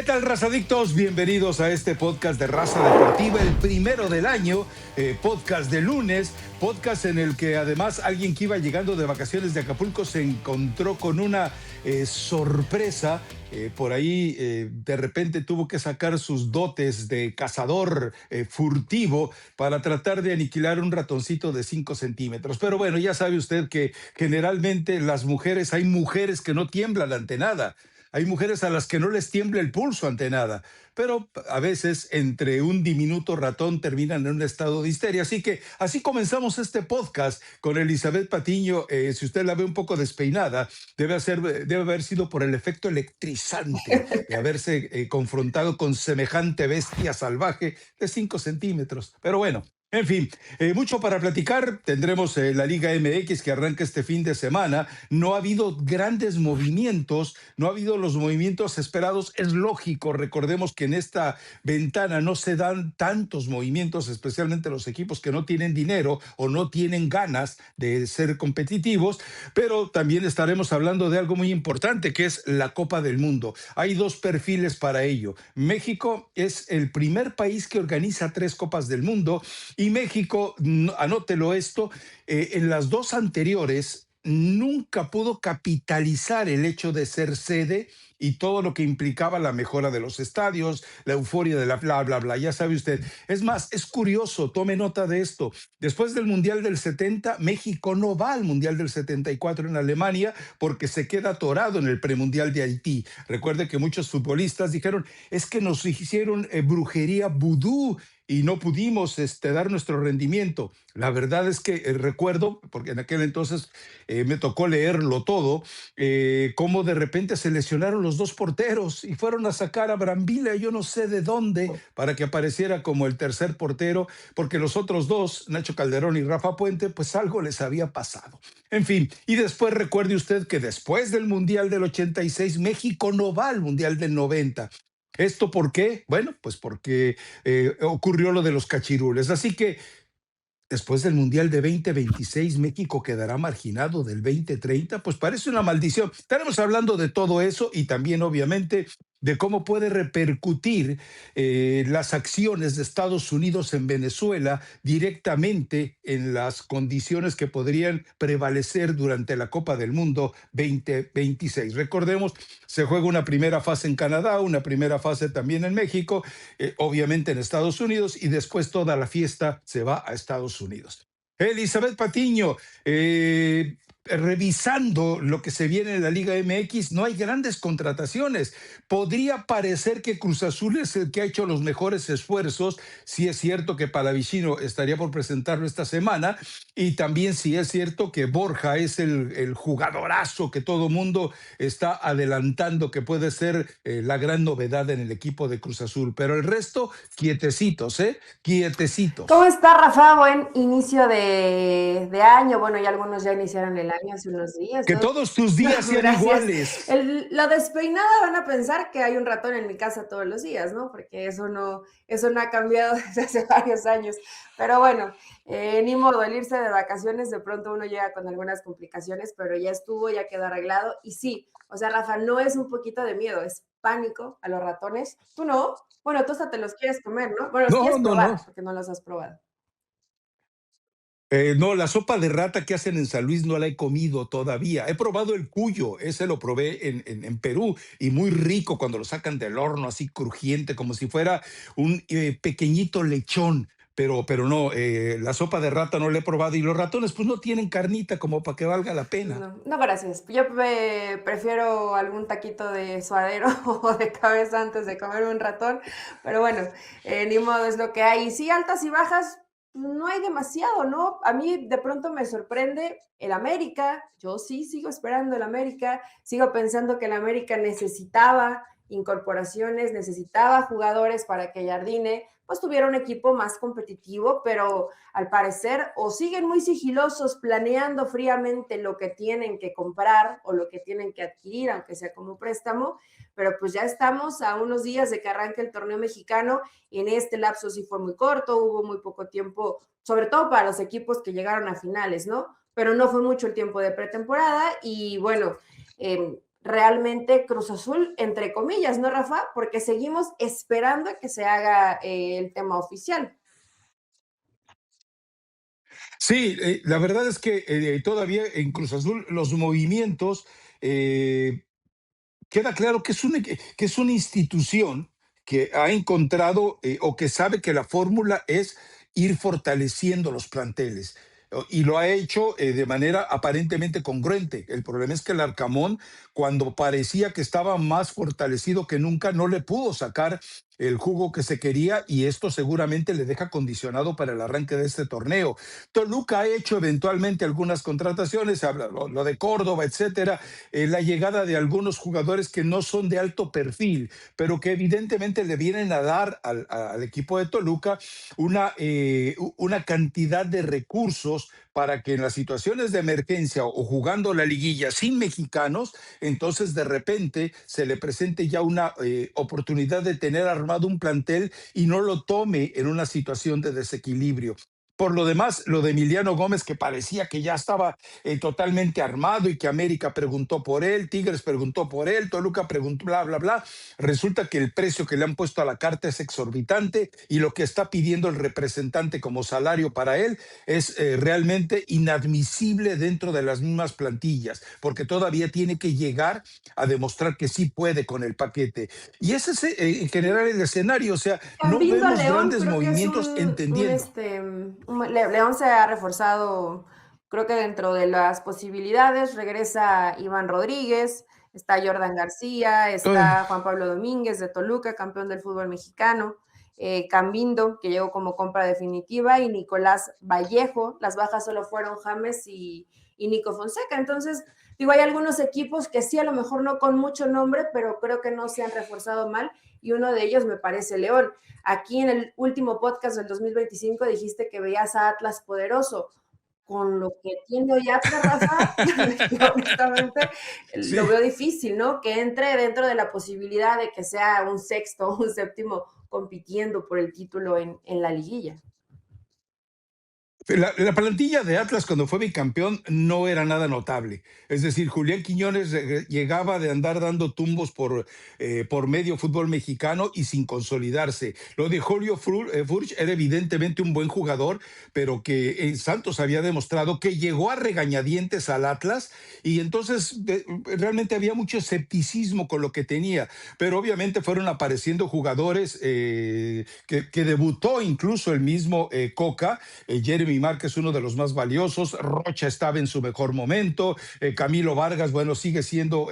¿Qué tal, razadictos? Bienvenidos a este podcast de Raza Deportiva, el primero del año, podcast de lunes, podcast en el que además alguien que iba llegando de vacaciones de Acapulco se encontró con una sorpresa. Por ahí de repente tuvo que sacar sus dotes de cazador furtivo para tratar de aniquilar un ratoncito de 5 centímetros. Pero bueno, ya sabe usted que generalmente hay mujeres que no tiemblan ante nada. Hay mujeres a las que no les tiembla el pulso ante nada, pero a veces entre un diminuto ratón terminan en un estado de histeria. Así que así comenzamos este podcast con Elizabeth Patiño. Si usted la ve un poco despeinada, debe haber sido por el efecto electrizante de haberse confrontado con semejante bestia salvaje de 5 centímetros. Pero bueno. En fin, mucho para platicar. Tendremos la Liga MX que arranca este fin de semana. No ha habido grandes movimientos, no ha habido los movimientos esperados. Es lógico, recordemos que en esta ventana no se dan tantos movimientos, especialmente los equipos que no tienen dinero o no tienen ganas de ser competitivos, pero también estaremos hablando de algo muy importante, que es la Copa del Mundo. Hay dos perfiles para ello. México es el primer país que organiza 3 Copas del Mundo. Y México, anótelo esto, en las dos anteriores nunca pudo capitalizar el hecho de ser sede y todo lo que implicaba la mejora de los estadios, la euforia de la bla, bla, bla, ya sabe usted. Es más, es curioso, tome nota de esto. Después del Mundial del 70, México no va al Mundial del 74 en Alemania porque se queda atorado en el premundial de Haití. Recuerde que muchos futbolistas dijeron, es que nos hicieron brujería vudú y no pudimos dar nuestro rendimiento. La verdad es que recuerdo, porque en aquel entonces me tocó leerlo todo, cómo de repente se lesionaron los 2 porteros y fueron a sacar a Brambila, yo no sé de dónde, para que apareciera como el tercer portero, porque los otros 2, Nacho Calderón y Rafa Puente, pues algo les había pasado. En fin, y después recuerde usted que después del Mundial del 86, México no va al Mundial del 90. ¿Esto por qué? Bueno, pues porque ocurrió lo de los cachirules. Así que después del Mundial de 2026, México quedará marginado del 2030. Pues parece una maldición. Estaremos hablando de todo eso y también, obviamente, de cómo puede repercutir las acciones de Estados Unidos en Venezuela directamente en las condiciones que podrían prevalecer durante la Copa del Mundo 2026. Recordemos, se juega una primera fase en Canadá, una primera fase también en México, obviamente en Estados Unidos, y después toda la fiesta se va a Estados Unidos. Elizabeth Patiño, revisando lo que se viene en la Liga MX, no hay grandes contrataciones. Podría parecer que Cruz Azul es el que ha hecho los mejores esfuerzos. Sí es cierto que Palavicino estaría por presentarlo esta semana, y también sí es cierto que Borja es el jugadorazo que todo mundo está adelantando que puede ser la gran novedad en el equipo de Cruz Azul. Pero el resto, quietecitos, ¿Cómo quietecitos. está, Rafa? Buen inicio de año. Bueno, ya algunos ya iniciaron el año hace unos días, Que ¿no? todos tus días sean Gracias. iguales. La despeinada van a pensar que hay un ratón en mi casa todos los días, ¿no? Porque eso no ha cambiado desde hace varios años. Pero bueno, ni modo, el irse de vacaciones, de pronto uno llega con algunas complicaciones, pero ya estuvo, ya quedó arreglado. Y sí, o sea, Rafa, no es un poquito de miedo, es pánico a los ratones. ¿Tú no? Bueno, tú hasta te los quieres comer, ¿no? Bueno, los No, quieres no, no. probar, porque no los has probado. No, la sopa de rata que hacen en San Luis no la he comido todavía. He probado el cuyo, ese lo probé en Perú, y muy rico cuando lo sacan del horno, así crujiente, como si fuera un pequeñito lechón. Pero no, la sopa de rata no la he probado, y los ratones pues no tienen carnita como para que valga la pena. No, no, gracias. Yo prefiero algún taquito de suadero o de cabeza antes de comer un ratón, pero bueno, ni modo, es lo que hay. Y sí, altas y bajas, no hay demasiado, ¿no? A mí de pronto me sorprende el América, yo sí sigo esperando el América, sigo pensando que el América necesitaba incorporaciones, necesitaba jugadores para que Jardine pues tuviera un equipo más competitivo, pero al parecer o siguen muy sigilosos planeando fríamente lo que tienen que comprar o lo que tienen que adquirir, aunque sea como préstamo, pero pues ya estamos a unos días de que arranque el torneo mexicano y en este lapso sí fue muy corto, hubo muy poco tiempo, sobre todo para los equipos que llegaron a finales, ¿no? Pero no fue mucho el tiempo de pretemporada y bueno, realmente Cruz Azul, entre comillas, ¿no, Rafa? Porque seguimos esperando a que se haga el tema oficial. Sí, la verdad es que todavía en Cruz Azul los movimientos eh, queda claro que que es una institución que ha encontrado o que sabe que la fórmula es ir fortaleciendo los planteles. Y lo ha hecho de manera aparentemente congruente. El problema es que el Arcamón, cuando parecía que estaba más fortalecido que nunca, no le pudo sacar el jugo que se quería y esto seguramente le deja condicionado para el arranque de este torneo. Toluca ha hecho eventualmente algunas contrataciones, habla lo de Córdoba, etcétera, la llegada de algunos jugadores que no son de alto perfil, pero que evidentemente le vienen a dar al equipo de Toluca una cantidad de recursos para que en las situaciones de emergencia o jugando la liguilla sin mexicanos, entonces de repente se le presente ya una oportunidad de tener armado un plantel y no lo tome en una situación de desequilibrio. Por lo demás, lo de Emiliano Gómez, que parecía que ya estaba totalmente armado y que América preguntó por él, Tigres preguntó por él, Toluca preguntó, bla, bla, bla. Resulta que el precio que le han puesto a la carta es exorbitante y lo que está pidiendo el representante como salario para él es realmente inadmisible dentro de las mismas plantillas, porque todavía tiene que llegar a demostrar que sí puede con el paquete. Y ese es en general el escenario, o sea, no Cambindo a vemos León, grandes creo que es movimientos entendiendo. León se ha reforzado, creo que dentro de las posibilidades, regresa Iván Rodríguez, está Jordan García, Ay, está Juan Pablo Domínguez de Toluca, campeón del fútbol mexicano, Cambindo, que llegó como compra definitiva, y Nicolás Vallejo. Las bajas solo fueron James y Nico Fonseca. Entonces, digo, hay algunos equipos que sí, a lo mejor no con mucho nombre, pero creo que no se han reforzado mal, y uno de ellos me parece León. Aquí en el último podcast del 2025 dijiste que veías a Atlas poderoso. Con lo que tiene hoy Atlas, Rafa, yo honestamente lo sí. veo difícil, ¿no? Que entre dentro de la posibilidad de que sea un sexto o un séptimo compitiendo por el título en la liguilla. La plantilla de Atlas cuando fue bicampeón no era nada notable. Es decir, Julián Quiñones llegaba de andar dando tumbos por medio fútbol mexicano y sin consolidarse. Lo de Julio Furch era evidentemente un buen jugador, pero que Santos había demostrado que llegó a regañadientes al Atlas y entonces realmente había mucho escepticismo con lo que tenía. Pero obviamente fueron apareciendo jugadores que debutó incluso el mismo Coca, Jeremy Márquez, uno de los más valiosos, Rocha estaba en su mejor momento, Camilo Vargas, bueno, sigue siendo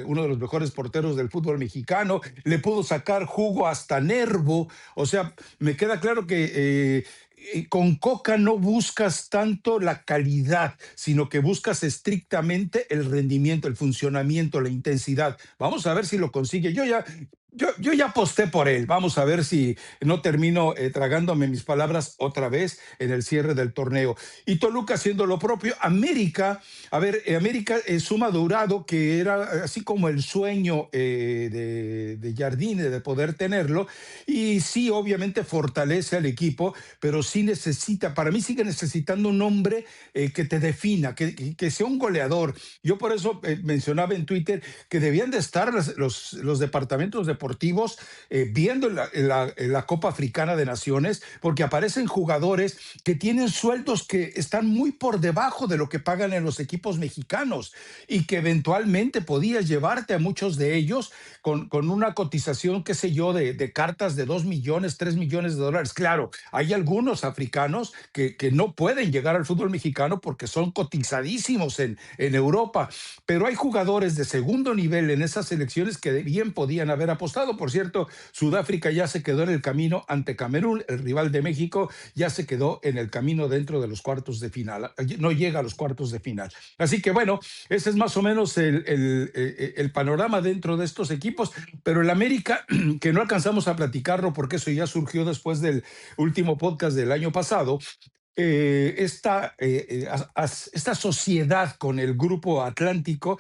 uno de los mejores porteros del fútbol mexicano, le pudo sacar jugo hasta Nervo, o sea, me queda claro que con Coca no buscas tanto la calidad, sino que buscas estrictamente el rendimiento, el funcionamiento, la intensidad. Vamos a ver si lo consigue. Yo ya aposté por él. Vamos a ver si no termino tragándome mis palabras otra vez en el cierre del torneo. Y Toluca haciendo lo propio. América, a ver, América suma Dourado, que era así como el sueño de Jardine de poder tenerlo. Y sí, obviamente fortalece al equipo, pero sí necesita, para mí sigue necesitando un hombre que te defina, que sea un goleador. Yo por eso mencionaba en Twitter que debían de estar los departamentos deportivos viendo la Copa Africana de Naciones, porque aparecen jugadores que tienen sueldos que están muy por debajo de lo que pagan en los equipos mexicanos y que eventualmente podías llevarte a muchos de ellos con una cotización, qué sé yo, de cartas de 2 millones, 3 millones de dólares. Claro, hay algunos africanos que no pueden llegar al fútbol mexicano porque son cotizadísimos en Europa, pero hay jugadores de segundo nivel en esas selecciones que bien podían haber apostado. Por cierto, Sudáfrica ya se quedó en el camino ante Camerún, el rival de México ya se quedó en el camino dentro de los cuartos de final, no llega a los cuartos de final. Así que bueno, ese es más o menos el panorama dentro de estos equipos, pero el América, que no alcanzamos a platicarlo porque eso ya surgió después del último podcast del año pasado, esta sociedad con el grupo Atlántico,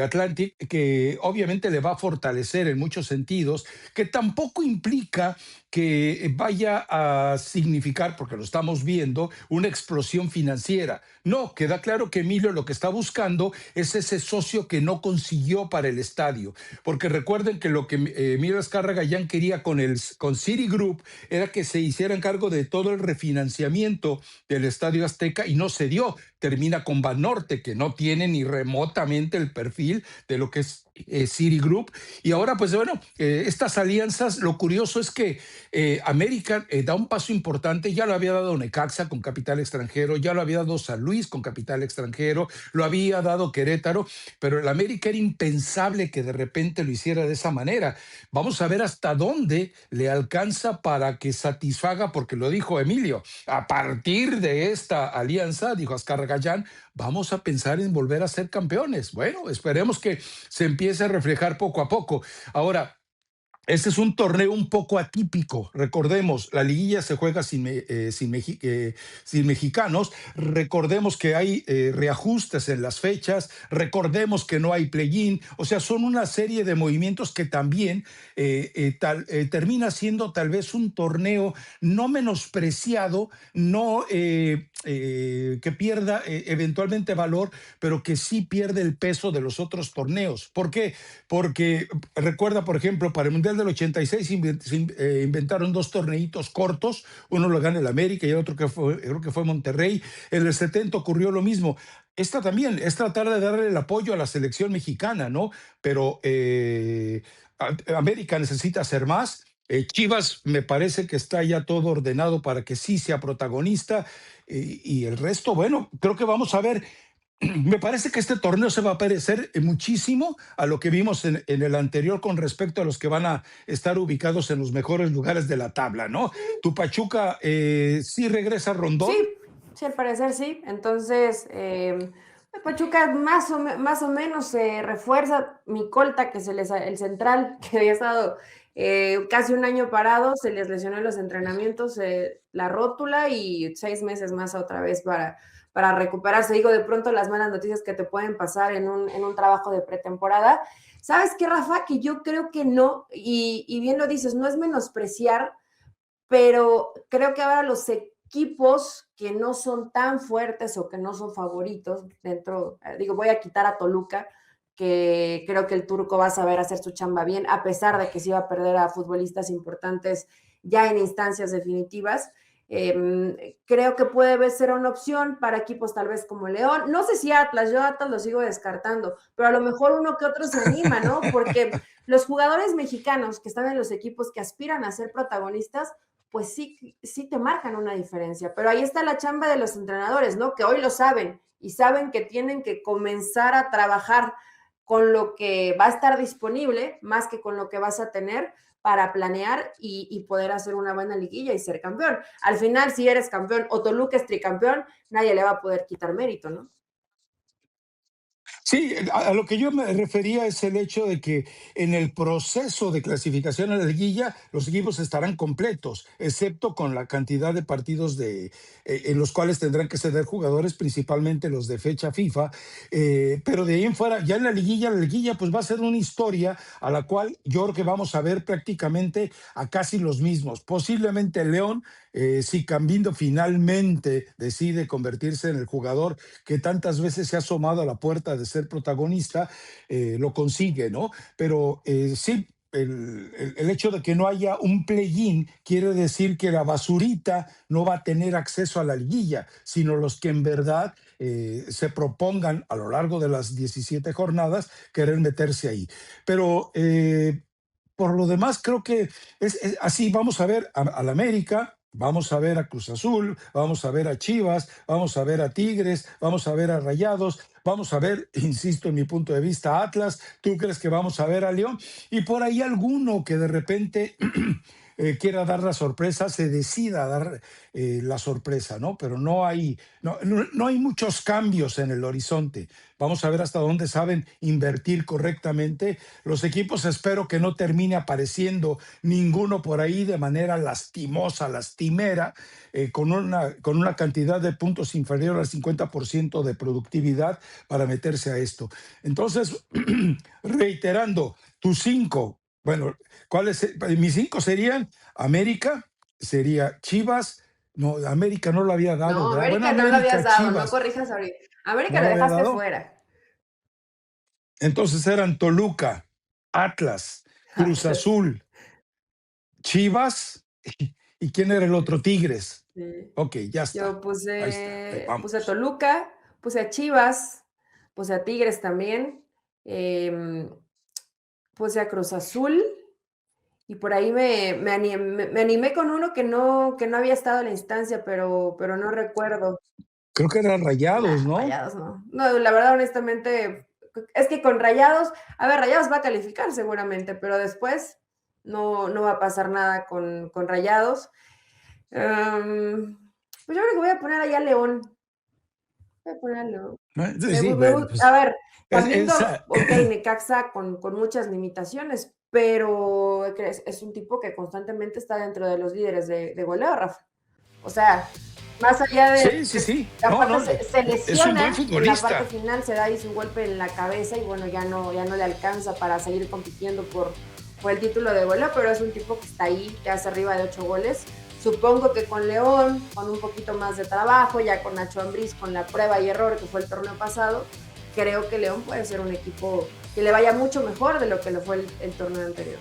Atlantic, que obviamente le va a fortalecer en muchos sentidos, que tampoco implica que vaya a significar, porque lo estamos viendo, una explosión financiera. No, queda claro que Emilio lo que está buscando es ese socio que no consiguió para el estadio, porque recuerden que lo que Emilio Azcárraga ya quería con Citigroup era que se hicieran cargo de todo el refinanciamiento del Estadio Azteca y no se dio. Termina con Banorte, que no tiene ni remotamente el perfil de lo que es Citigroup. Y ahora, pues bueno, estas alianzas, lo curioso es que América da un paso importante, ya lo había dado Necaxa con capital extranjero, ya lo había dado San Luis con capital extranjero, lo había dado Querétaro, pero el América era impensable que de repente lo hiciera de esa manera. Vamos a ver hasta dónde le alcanza para que satisfaga, porque lo dijo Emilio, a partir de esta alianza, dijo Azcárraga Gallán, vamos a pensar en volver a ser campeones. Bueno, esperemos que se empiece a reflejar poco a poco. Ahora, este es un torneo un poco atípico. Recordemos, la liguilla se juega sin mexicanos. Recordemos que hay reajustes en las fechas. Recordemos que no hay play-in. O sea, son una serie de movimientos que también termina siendo tal vez un torneo no menospreciado, no que pierda eventualmente valor, pero que sí pierde el peso de los otros torneos. ¿Por qué? Porque recuerda, por ejemplo, para el Mundial del 86 se inventaron dos torneitos cortos, uno lo gana el América y el otro creo que fue Monterrey. En el 70 ocurrió lo mismo. Esta también es tratar de darle el apoyo a la selección mexicana, ¿no? Pero América necesita hacer más. Chivas me parece que está ya todo ordenado para que sí sea protagonista y el resto, bueno, creo que vamos a ver. Me parece que este torneo se va a parecer muchísimo a lo que vimos en el anterior con respecto a los que van a estar ubicados en los mejores lugares de la tabla, ¿no? Tu Pachuca sí regresa a Rondón. Sí, sí, al parecer sí. Entonces, Pachuca más o menos se refuerza. Mi colta, que el central, que había estado casi un año parado, se les lesionó en los entrenamientos, la rótula y 6 meses más otra vez para recuperarse. Digo, de pronto las malas noticias que te pueden pasar en un trabajo de pretemporada. ¿Sabes qué, Rafa? Que yo creo que no, y bien lo dices, no es menospreciar, pero creo que ahora los equipos que no son tan fuertes o que no son favoritos dentro, digo, voy a quitar a Toluca, que creo que el turco va a saber hacer su chamba bien, a pesar de que se iba a perder a futbolistas importantes ya en instancias definitivas. Creo que puede ser una opción para equipos tal vez como León. No sé si Atlas, yo Atlas lo sigo descartando, pero a lo mejor uno que otro se anima, ¿no? Porque los jugadores mexicanos que están en los equipos que aspiran a ser protagonistas, pues sí te marcan una diferencia. Pero ahí está la chamba de los entrenadores, ¿no? Que hoy lo saben y saben que tienen que comenzar a trabajar con lo que va a estar disponible más que con lo que vas a tener para planear y poder hacer una buena liguilla y ser campeón. Al final, si eres campeón o Toluca es tricampeón, nadie le va a poder quitar mérito, ¿no? Sí, a lo que yo me refería es el hecho de que en el proceso de clasificación a la liguilla los equipos estarán completos, excepto con la cantidad de partidos en los cuales tendrán que ceder jugadores, principalmente los de fecha FIFA, pero de ahí en fuera, ya en la liguilla pues va a ser una historia a la cual yo creo que vamos a ver prácticamente a casi los mismos. Posiblemente León, si Cambindo finalmente decide convertirse en el jugador que tantas veces se ha asomado a la puerta de ser protagonista, lo consigue, ¿no? Pero sí, el hecho de que no haya un play-in quiere decir que la basurita no va a tener acceso a la liguilla, sino los que en verdad se propongan a lo largo de las 17 jornadas querer meterse ahí. Pero por lo demás, creo que es así. Vamos a ver al América, vamos a ver a Cruz Azul, vamos a ver a Chivas, vamos a ver a Tigres, vamos a ver a Rayados, vamos a ver, insisto, en mi punto de vista, a Atlas. ¿Tú crees que vamos a ver a León? Y por ahí alguno que de repente quiera dar la sorpresa, se decida a dar la sorpresa, ¿no? Pero no hay muchos cambios en el horizonte. Vamos a ver hasta dónde saben invertir correctamente. Los equipos espero que no termine apareciendo ninguno por ahí de manera lastimosa, lastimera, con una cantidad de puntos inferior al 50% de productividad para meterse a esto. Entonces, reiterando, tus cinco, bueno, ¿cuáles? Mis cinco serían América, sería Chivas, no, América no lo había dado, No, ¿verdad? Bueno, América no lo habías América, dado, no Chivas, corrijas ahorita. América ¿no lo lo había dejaste dado? fuera. Entonces eran Toluca, Atlas, Cruz Atlas. Azul, Chivas, ¿y quién era el otro? Tigres. Sí. Ok, ya está. Yo Ahí está, ahí puse a vamos. Toluca, puse a Chivas, puse a Tigres también, em, puse a Cruz Azul y por ahí me animé con uno que no había estado en la instancia, pero no recuerdo. Creo que eran Rayados, Nah, ¿no? Rayados no. No, la verdad, honestamente, es que con Rayados, a ver, Rayados va a calificar seguramente, pero después no va a pasar nada con Rayados. Pues yo creo que voy a poner allá a León. Voy a poner a León. Sí, sí, bueno, A pues ver, también, esa, ok, Necaxa con muchas limitaciones, pero es un tipo que constantemente está dentro de los líderes de goleo, Rafa. O sea, más allá de sí, sí, sí. No, aparte no, se es un buen lesiona en la parte futbolista. final, se da ahí su golpe en la cabeza y bueno, ya no le alcanza para seguir compitiendo por el título de goleo, pero es un tipo que está ahí, que hace arriba de 8 goles. Supongo que con León, con un poquito más de trabajo, ya con Nacho Ambriz, con la prueba y error que fue el torneo pasado, creo que León puede ser un equipo que le vaya mucho mejor de lo que le fue el torneo anterior.